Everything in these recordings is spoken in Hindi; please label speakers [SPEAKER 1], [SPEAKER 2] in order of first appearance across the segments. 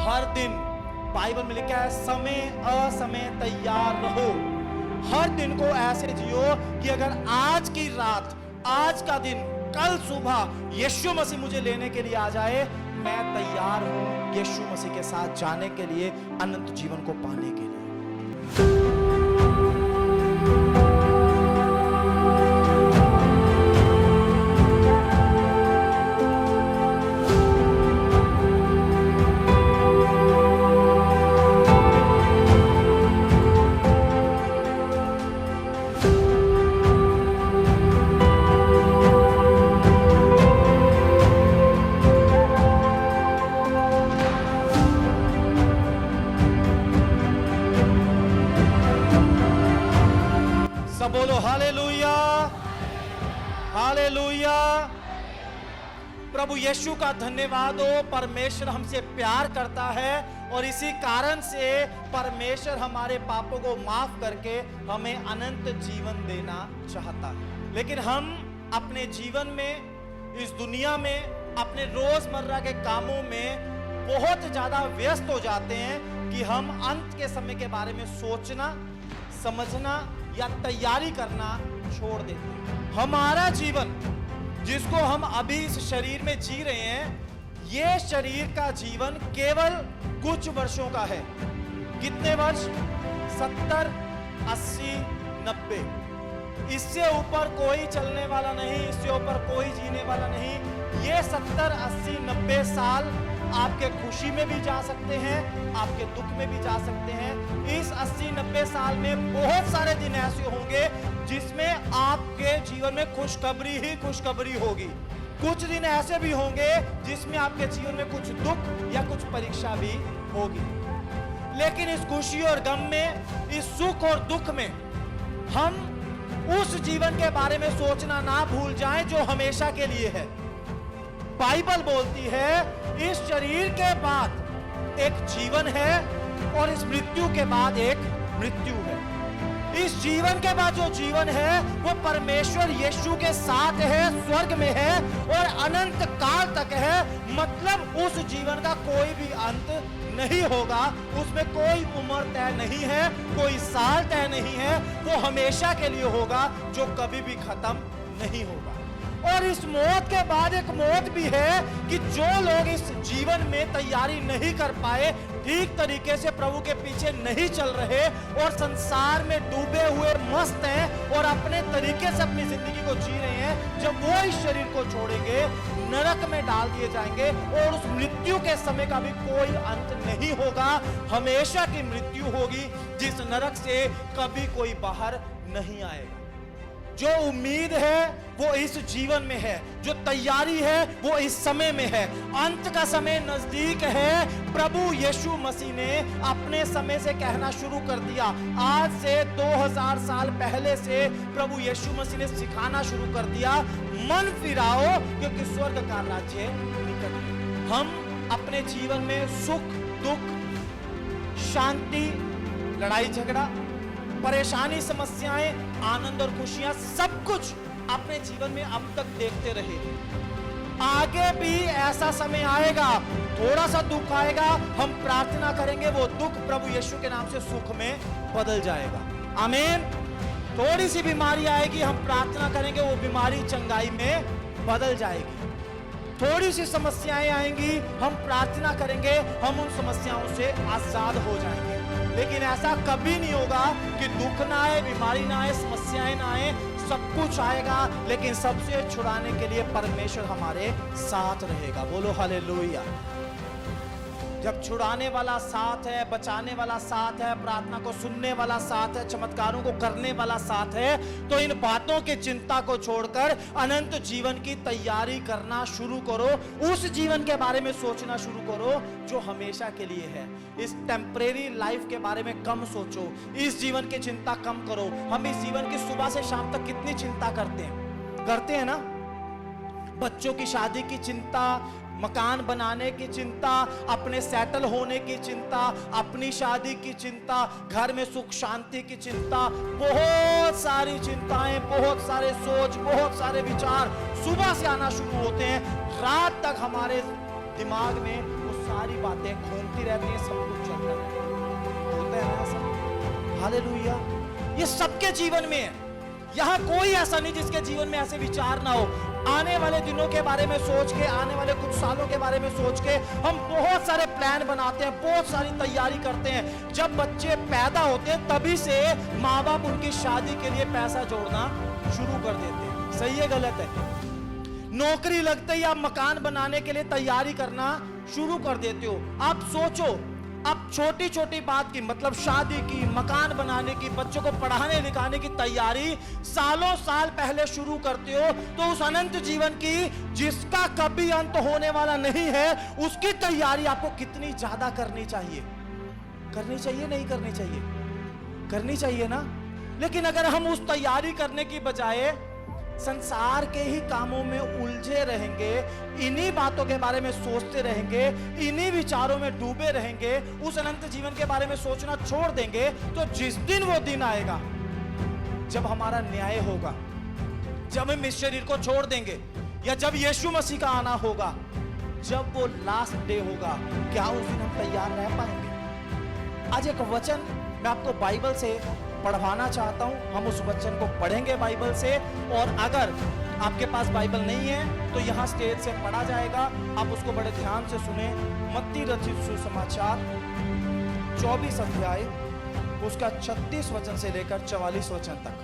[SPEAKER 1] हर दिन बाइबल में लिखा है समय असमय तैयार रहो। हर दिन को ऐसे जियो कि अगर आज की रात, आज का दिन, कल सुबह यीशु मसीह मुझे लेने के लिए आ जाए, मैं तैयार हूं यीशु मसीह के साथ जाने के लिए, अनंत जीवन को पाने के लिए। सब बोलो हालेलुया, हालेलुया। प्रभु यीशु का धन्यवाद हो। परमेश्वर हमसे प्यार करता है और इसी कारण से परमेश्वर हमारे पापों को माफ करके हमें अनंत जीवन देना चाहता है। लेकिन हम अपने जीवन में, इस दुनिया में, अपने रोजमर्रा के कामों में बहुत ज्यादा व्यस्त हो जाते हैं कि हम अंत के समय के बारे में सोचना, समझना या तैयारी करना छोड़ देते हैं। हमारा जीवन जिसको हम अभी इस शरीर में जी रहे हैं, ये शरीर का जीवन केवल कुछ वर्षों का है। कितने वर्ष? 70, 80, 90। इससे ऊपर कोई चलने वाला नहीं, इससे ऊपर कोई जीने वाला नहीं। ये 70, 80, 90 साल आपके खुशी में भी जा सकते हैं, आपके दुख में भी जा सकते हैं। इस 80-90 साल में बहुत सारे दिन ऐसे होंगे जिसमें आपके जीवन में खुशखबरी ही खुशखबरी होगी। कुछ दिन ऐसे भी होंगे जिसमें आपके जीवन में कुछ दुख या कुछ परीक्षा भी होगी। लेकिन इस खुशी और गम में, इस सुख और दुख में हम उस जीवन के बारे में सोचना ना भूल जाएं जो हमेशा के लिए है। बाइबल बोलती है इस शरीर के बाद एक जीवन है और इस मृत्यु के बाद एक मृत्यु है। इस जीवन के बाद जो जीवन है वो परमेश्वर यीशु के साथ है, स्वर्ग में है और अनंत काल तक है। मतलब उस जीवन का कोई भी अंत नहीं होगा, उसमें कोई उम्र तय नहीं है, कोई साल तय नहीं है। वो हमेशा के लिए होगा जो कभी भी खत्म नहीं होगा। और इस मौत के बाद एक मौत भी है कि जो लोग इस जीवन में तैयारी नहीं कर पाए, ठीक तरीके से प्रभु के पीछे नहीं चल रहे और संसार में डूबे हुए मस्त हैं और अपने तरीके से अपनी जिंदगी को जी रहे हैं, जब वो इस शरीर को छोड़ेंगे नरक में डाल दिए जाएंगे और उस मृत्यु के समय का भी कोई अंत नहीं होगा। हमेशा की मृत्यु होगी जिस नरक से कभी कोई बाहर नहीं आएगा। जो उम्मीद है वो इस जीवन में है, जो तैयारी है वो इस समय में है। अंत का समय नजदीक है। प्रभु यीशु मसीह ने अपने समय से कहना शुरू कर दिया। आज से 2000 साल पहले से प्रभु यीशु मसीह ने सिखाना शुरू कर दिया, मन फिराओ क्योंकि स्वर्ग का राज्य निकट है। हम अपने जीवन में सुख, दुख, शांति, लड़ाई झगड़ा, परेशानी, समस्याएं, आनंद और खुशियां, सब कुछ अपने जीवन में अब तक देखते रहे। आगे भी ऐसा समय आएगा, थोड़ा सा दुख आएगा, हम प्रार्थना करेंगे वो दुख प्रभु यीशु के नाम से सुख में बदल जाएगा। आमीन। थोड़ी सी बीमारी आएगी, हम प्रार्थना करेंगे वो बीमारी चंगाई में बदल जाएगी। थोड़ी सी समस्याएं आएंगी, हम प्रार्थना करेंगे हम उन समस्याओं से आजाद हो जाएंगे। लेकिन ऐसा कभी नहीं होगा कि दुख ना आए, बीमारी ना आए, समस्याएं ना आए। सब कुछ आएगा लेकिन सबसे छुड़ाने के लिए परमेश्वर हमारे साथ रहेगा। बोलो हालेलुया। जब छुड़ाने वाला साथ है, बचाने वाला साथ है, प्रार्थना को सुनने वाला साथ है, चमत्कारों को करने वाला साथ है, तो इन बातों की चिंता को छोड़कर अनंत जीवन की तैयारी करना शुरू करो। उस जीवन के बारे में सोचना शुरू करो जो हमेशा के लिए है। इस टेम्परेरी लाइफ के बारे में कम सोचो, इस जीवन की चिंता कम करो। हम इस जीवन की सुबह से शाम तक कितनी चिंता करते हैं ना। बच्चों की शादी की चिंता, मकान बनाने की चिंता, अपने सेटल होने की चिंता, अपनी शादी की चिंता, घर में सुख शांति की चिंता, बहुत सारी चिंताएं, बहुत सारे सोच, बहुत सारे विचार सुबह से आना शुरू होते हैं। रात तक हमारे दिमाग में वो सारी बातें घूमती रहती हैं, सब कुछ चलता रहता है। होता है ना ऐसा? हालेलुया। ये सबके जीवन में है। यहाँ कोई ऐसा नहीं जिसके जीवन में ऐसे विचार ना हो। आने वाले दिनों के बारे में सोच के, आने वाले कुछ सालों के बारे में सोच के हम बहुत सारे प्लान बनाते हैं, बहुत सारी तैयारी करते हैं। जब बच्चे पैदा होते हैं तभी से माँ बाप उनकी शादी के लिए पैसा जोड़ना शुरू कर देते हैं। सही है गलत है? नौकरी लगते ही आप मकान बनाने के लिए तैयारी करना शुरू कर देते हो। आप सोचो, अब छोटी छोटी बात की, मतलब शादी की, मकान बनाने की, बच्चों को पढ़ाने लिखाने की तैयारी सालों साल पहले शुरू करते हो, तो उस अनंत जीवन की, जिसका कभी अंत होने वाला नहीं है, उसकी तैयारी आपको कितनी ज्यादा करनी चाहिए? करनी चाहिए नहीं करनी चाहिए? करनी चाहिए ना। लेकिन अगर हम उस तैयारी करने की बजाय संसार के ही कामों में उलझे रहेंगे, इन्हीं बातों के बारे में सोचते रहेंगे, इन्हीं विचारों में डूबे रहेंगे, उस अनंत जीवन के बारे में सोचना छोड़ देंगे, तो जिस दिन वो दिन आएगा जब हमारा न्याय होगा, जब हम इस शरीर को छोड़ देंगे, या जब यीशु मसीह का आना होगा, जब वो लास्ट डे होगा, क्या उस दिन हम तैयार रह पाएंगे? आज एक वचन मैं आपको बाइबल से पढ़वाना चाहता हूं। हम उस वचन को पढ़ेंगे बाइबल से, और अगर आपके पास बाइबल नहीं है तो यहां स्टेज से पढ़ा जाएगा, आप उसको बड़े ध्यान से सुने। मत्ती रचित सुसमाचार 24 अध्याय उसका 36 वचन से लेकर 44 वचन तक।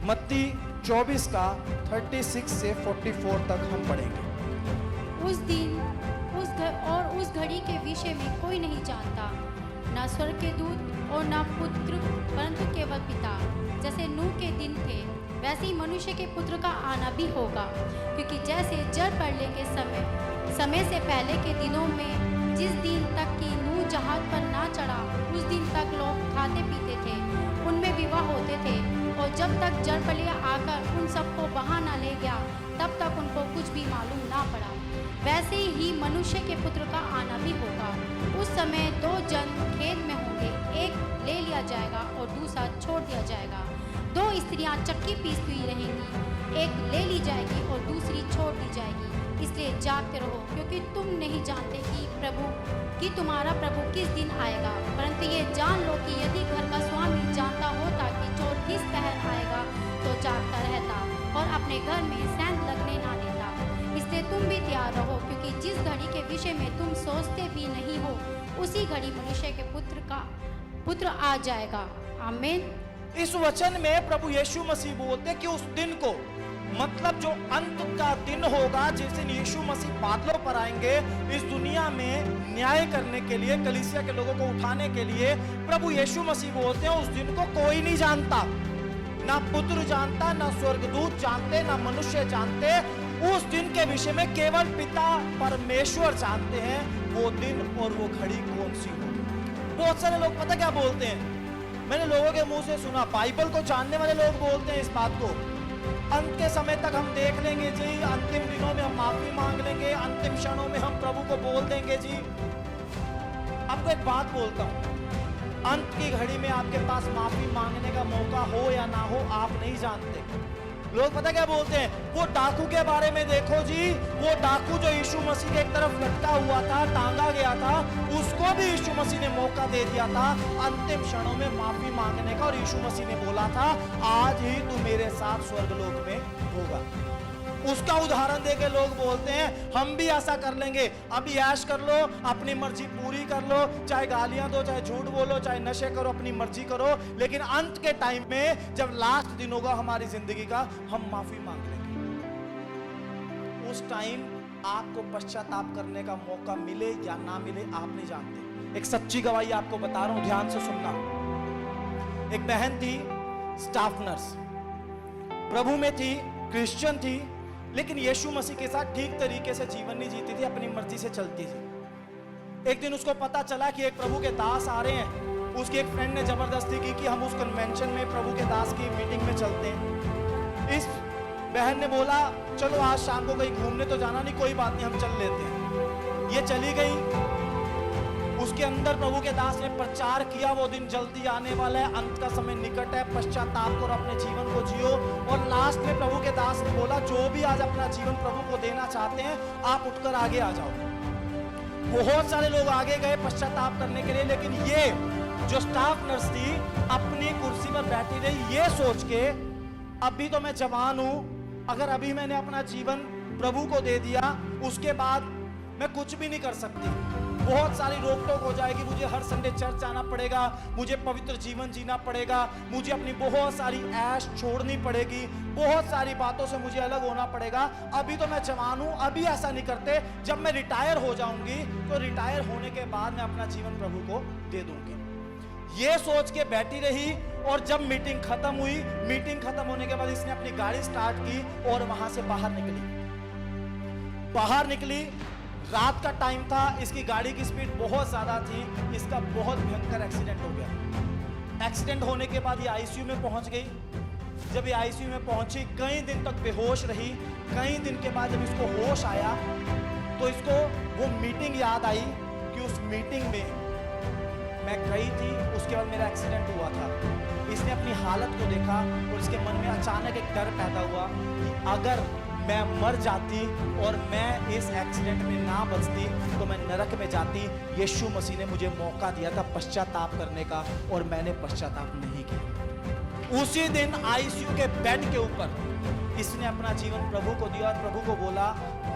[SPEAKER 1] मत्ती 24 का 36 से 44 तक हम पढ़ेंगे।
[SPEAKER 2] उस दिन उस घड़ी के विषय में कोई नहीं जानता, ना स्वर्ग के दूत और ना पुत्र, परंतु केवल पिता। जैसे नूह के दिन थे, वैसे ही मनुष्य के पुत्र का आना भी होगा। क्योंकि जैसे जल प्रलय के समय से पहले के दिनों में, जिस दिन तक कि नूह जहाज पर ना चढ़ा, उस दिन तक लोग खाते पीते थे, उनमें विवाह होते थे, और जब तक जल प्रलय आकर उन सबको बहा ना ले गया, तब तक उनको कुछ भी मालूम ना पड़ा। वैसे ही मनुष्य के पुत्र का आना भी होगा। उस समय दो जन खेत में होंगे, एक ले लिया जाएगा और दूसरा छोड़ दिया जाएगा। दो स्त्रियां चक्की पीसती हुई रहेंगी, एक ले ली जाएगी और दूसरी छोड़ दी जाएगी। इसलिए जागते रहो, क्योंकि तुम नहीं जानते कि तुम्हारा प्रभु किस दिन आएगा। परंतु ये जान लो कि यदि घर का स्वामी जानता होता कि चोर किस पहर आएगा, तो जागता रहता और अपने घर में सैंत लगने ना देता। इसलिए तुम भी तैयार रहो, क्योंकि जिस घड़ी के विषय में तुम सोचते भी नहीं हो, उसी घड़ी मनुष्य के पुत्र आ जाएगा। आमीन।
[SPEAKER 1] इस वचन में प्रभु यीशु मसीह बोलते कि उस दिन को, मतलब जो अंत का दिन होगा, जिस दिन यीशु मसीह बादलों पर आएंगे इस दुनिया में न्याय करने के लिए, कलीसिया के लोगों को उठाने के लिए, प्रभु यीशु मसीह बोलते हैं उस दिन को कोई नहीं जानता, ना पुत्र जानता, ना स्वर्गदूत जानते, ना मनुष्य जानते। उस दिन के विषय में केवल पिता परमेश्वर जानते हैं, वो दिन और वो घड़ी कौन सी होगी। बहुत सारे लोग पता क्या बोलते हैं, मैंने लोगों के मुंह से सुना, बाइबल को जानने वाले लोग बोलते हैं इस बात को, अंत के समय तक हम देख लेंगे जी, अंतिम दिनों में हम माफी मांग लेंगे, अंतिम क्षणों में हम प्रभु को बोल देंगे जी। आपको एक बात बोलता हूं, अंत की घड़ी में आपके पास माफी मांगने का मौका हो या ना हो, आप नहीं जानते। लोग पता क्या बोलते हैं, वो डाकू के बारे में देखो जी, वो डाकू जो यीशु मसीह के एक तरफ लटका हुआ था, टांगा गया था, उसको भी यीशु मसीह ने मौका दे दिया था अंतिम क्षणों में माफी मांगने का, और यीशु मसीह ने बोला था आज ही तू मेरे साथ स्वर्गलोक में होगा। उसका उदाहरण देके लोग बोलते हैं हम भी ऐसा कर लेंगे, अभी ऐश कर लो, अपनी मर्जी पूरी कर लो, चाहे गालियां दो, चाहे झूठ बोलो, चाहे नशे करो, अपनी मर्जी करो, लेकिन अंत के टाइम में जब लास्ट दिन होगा हमारी जिंदगी का, हम माफी मांग लेंगे। उस टाइम आपको पश्चाताप करने का मौका मिले या ना मिले आप नहीं जानते। एक सच्ची गवाही आपको बता रहा हूं, ध्यान से सुनना। एक बहन थी, स्टाफ नर्स, प्रभु में थी, क्रिश्चियन थी, लेकिन यीशु मसीह के साथ ठीक तरीके से जीवन नहीं जीती थी, अपनी मर्जी से चलती थी। एक दिन उसको पता चला कि एक प्रभु के दास आ रहे हैं। उसके एक फ्रेंड ने जबरदस्ती की कि हम उस कन्वेंशन में प्रभु के दास की मीटिंग में चलते हैं। इस बहन ने बोला चलो आज शाम को कहीं घूमने तो जाना नहीं, कोई बात नहीं हम चल लेते हैं। ये चली गई, उसके अंदर प्रभु के दास ने प्रचार किया वो दिन जल्दी आने वाला है, अंत का समय निकट है, पश्चाताप करो, अपने जीवन को जियो। और लास्ट में प्रभु के दास ने बोला जो भी आज अपना जीवन प्रभु को देना चाहते हैं आप उठकर आगे आ जाओ। बहुत सारे लोग आगे गए पश्चाताप करने के लिए, लेकिन ये जो स्टाफ नर्स थी अपनी कुर्सी पर बैठी रही, ये सोच के अभी तो मैं जवान हूं, अगर अभी मैंने अपना जीवन प्रभु को दे दिया उसके बाद मैं कुछ भी नहीं कर सकती। बहुत सारी रोक टोक हो जाएगी, मुझे हर संडे चर्च जाना पड़ेगा, मुझे पवित्र जीवन जीना पड़ेगा, मुझे अपनी बहुत सारी ऐश छोड़नी पड़ेगी, बहुत सारी बातों से मुझे अलग होना पड़ेगा। अभी तो मैं जवान हूं, अभी ऐसा नहीं करते, जब मैं रिटायर हो जाऊंगी तो रिटायर होने के बाद मैं अपना जीवन प्रभु को दे दूंगी। ये सोच के बैठी रही और जब मीटिंग खत्म हुई, मीटिंग खत्म होने के बाद इसने अपनी गाड़ी स्टार्ट की और वहां से बाहर निकली। रात का टाइम था, इसकी गाड़ी की स्पीड बहुत ज्यादा थी, इसका बहुत भयंकर एक्सीडेंट हो गया। एक्सीडेंट होने के बाद ये आईसीयू में पहुंच गई। जब ये आईसीयू में पहुंची, कई दिन तक बेहोश रही। कई दिन के बाद जब इसको होश आया तो इसको वो मीटिंग याद आई कि उस मीटिंग में मैं गई थी, उसके बाद मेरा एक्सीडेंट हुआ था। इसने अपनी हालत को देखा और इसके मन में अचानक एक डर पैदा हुआ कि अगर मैं मर जाती और मैं इस एक्सीडेंट में ना बचती तो मैं नरक में जाती। यीशु मसीह ने मुझे मौका दिया था पश्चाताप करने का और मैंने पश्चाताप नहीं किया। उसी दिन आईसीयू के बेड के ऊपर इसने अपना जीवन प्रभु को दिया और प्रभु को बोला,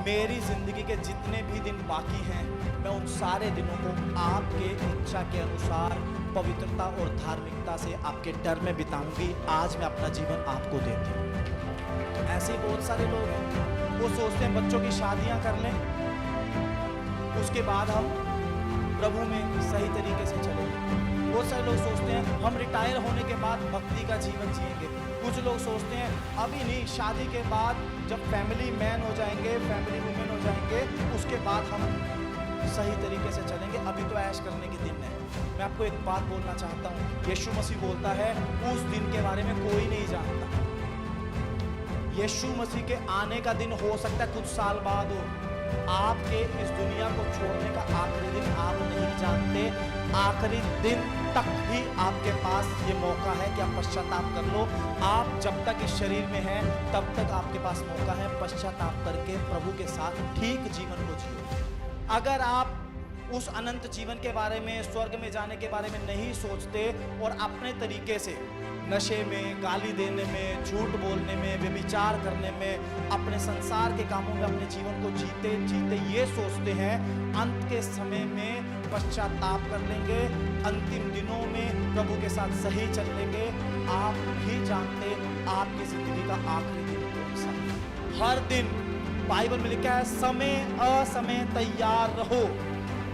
[SPEAKER 1] मेरी जिंदगी के जितने भी दिन बाकी हैं मैं उन सारे दिनों को आपके इच्छा के अनुसार पवित्रता और धार्मिकता से आपके डर में बिताऊंगी। आज मैं अपना जीवन आपको देती हूँ। ऐसे बहुत सारे लोग हैं, वो सोचते हैं बच्चों की शादियां कर लें, उसके बाद हम प्रभु में सही तरीके से चलेंगे। बहुत सारे लोग सोचते हैं हम रिटायर होने के बाद भक्ति का जीवन जिएंगे। कुछ लोग सोचते हैं अभी नहीं, शादी के बाद जब फैमिली मैन हो जाएंगे, फैमिली वुमेन हो जाएंगे, उसके बाद हम सही तरीके से चलेंगे, अभी तो ऐश करने के दिन है। मैं आपको एक बात बोलना चाहता हूँ, यीशु मसीह बोलता है उस दिन के बारे में कोई नहीं जानता। यीशु मसीह के आने का दिन हो सकता है कुछ साल बाद हो, आपके इस दुनिया को छोड़ने का आखिरी दिन आप नहीं जानते। आखिरी दिन तक ही आपके पास ये मौका है कि आप पश्चाताप कर लो। आप जब तक इस शरीर में हैं तब तक आपके पास मौका है पश्चाताप करके प्रभु के साथ ठीक जीवन को जियो। अगर आप उस अनंत जीवन के बारे में, स्वर्ग में जाने के बारे में नहीं सोचते और अपने तरीके से नशे में, गाली देने में, झूठ बोलने में, व्यभिचार करने में, अपने संसार के कामों में अपने जीवन को जीते जीते ये सोचते हैं अंत के समय में पश्चाताप कर लेंगे, अंतिम दिनों में प्रभु के साथ सही चल लेंगे, आप नहीं जानते आपकी जिंदगी का आखिरी दिन कौन सा है। हर दिन बाइबल में लिखा है समय असमय तैयार रहो।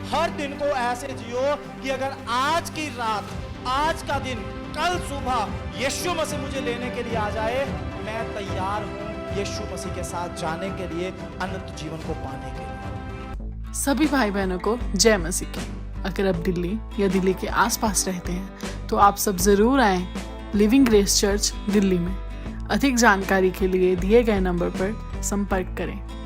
[SPEAKER 1] हर दिन को ऐसे जियो कि अगर आज की रात, आज का दिन, कल सुबह यीशु मसीह मुझे लेने के लिए आ जाए, मैं तैयार हूं यीशु मसीह के साथ जाने के लिए, अनंत जीवन को पाने के लिए।
[SPEAKER 3] सभी भाई बहनों को जय मसीह की। अगर आप दिल्ली या दिल्ली के आसपास रहते हैं तो आप सब जरूर आएं लिविंग ग्रेस चर्च दिल्ली में। अधिक जानकारी के लिए दिए गए नंबर पर संपर्क करें।